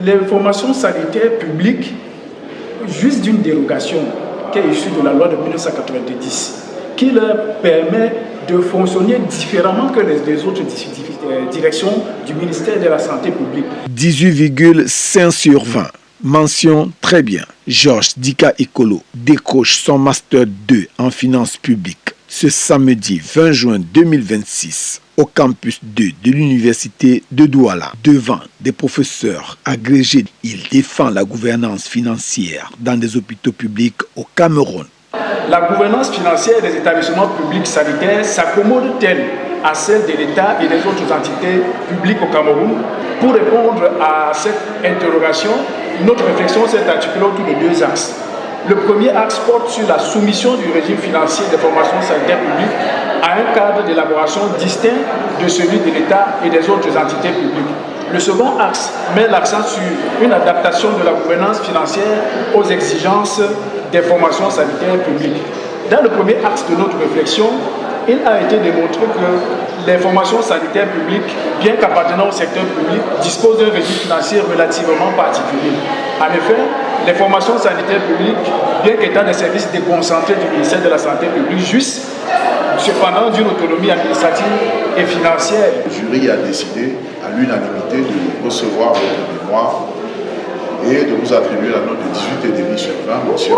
Les formations sanitaires publiques jouissent d'une dérogation qui est issue de la loi de 1990, qui leur permet de fonctionner différemment que les autres directions du ministère de la Santé publique. 18,5 sur 20. Mention très bien. Georges Dika Ekolo décroche son Master 2 en finances publiques ce samedi 20 juin 2026 au campus 2 de l'université de Douala. Devant des professeurs agrégés, il défend la gouvernance financière dans des hôpitaux publics au Cameroun. La gouvernance financière des établissements publics sanitaires s'accommode-t-elle à celle de l'État et des autres entités publiques au Cameroun? Pour répondre à cette interrogation, notre réflexion s'est articulée autour de deux axes. Le premier axe porte sur la soumission du régime financier des formations sanitaires publiques à un cadre d'élaboration distinct de celui de l'État et des autres entités publiques. Le second axe met l'accent sur une adaptation de la gouvernance financière aux exigences des formations sanitaires publiques. Dans le premier axe de notre réflexion, il a été démontré que les formations sanitaires publiques, bien qu'appartenant au secteur public, disposent d'un régime financier relativement particulier. En effet, les formations sanitaires publiques, bien qu'étant des services déconcentrés du ministère de la Santé publique, jouissent cependant d'une autonomie administrative et financière. Le jury a décidé à l'unanimité de recevoir votre mémoire et de vous attribuer la note de 18,5 sur 20, monsieur.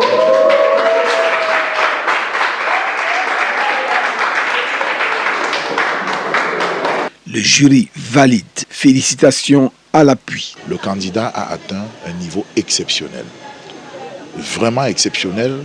Le jury valide. Félicitations à l'appui. Le candidat a atteint un niveau exceptionnel. Vraiment exceptionnel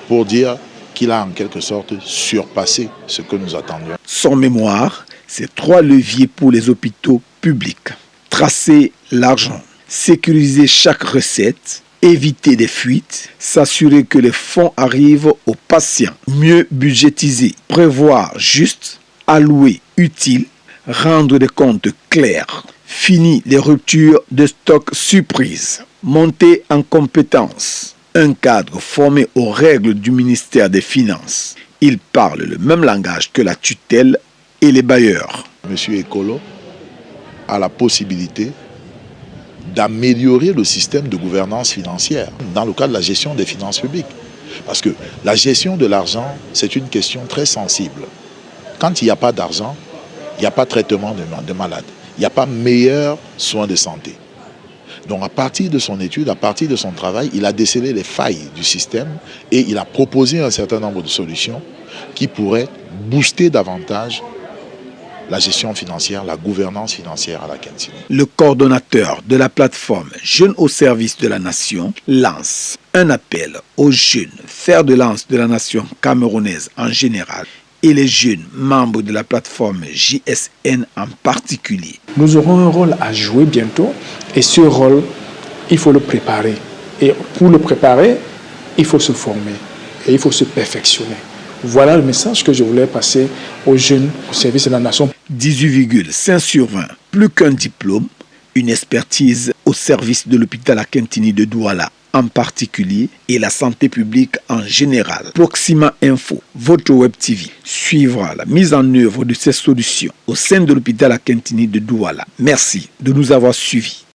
pour dire qu'il a en quelque sorte surpassé ce que nous attendions. Son mémoire, c'est 3 leviers pour les hôpitaux publics. Tracer l'argent, sécuriser chaque recette, éviter des fuites, s'assurer que les fonds arrivent aux patients, mieux budgétiser, prévoir juste, allouer utile, rendre des comptes clairs, fini les ruptures de stock surprises, monter en compétences, un cadre formé aux règles du ministère des Finances. Il parle le même langage que la tutelle et les bailleurs. Monsieur Ekolo a la possibilité d'améliorer le système de gouvernance financière dans le cadre de la gestion des finances publiques. Parce que la gestion de l'argent, c'est une question très sensible. Quand il n'y a pas d'argent, il n'y a pas de traitement de malades. Il n'y a pas meilleur soin de santé. Donc à partir de son étude, à partir de son travail, il a décelé les failles du système et il a proposé un certain nombre de solutions qui pourraient booster davantage la gestion financière, la gouvernance financière à la Kentini. Le coordonnateur de la plateforme Jeunes au service de la Nation lance un appel aux jeunes, fers de lance de la nation camerounaise en général, et les jeunes membres de la plateforme JSN en particulier. Nous aurons un rôle à jouer bientôt et ce rôle, il faut le préparer. Et pour le préparer, il faut se former et il faut se perfectionner. Voilà le message que je voulais passer aux jeunes au service de la nation. 18,5 sur 20, plus qu'un diplôme, une expertise au service de l'hôpital Akintini de Douala en particulier et la santé publique en général. Proxima Info, votre web TV, suivra la mise en œuvre de ces solutions au sein de l'hôpital Akintini de Douala. Merci de nous avoir suivis.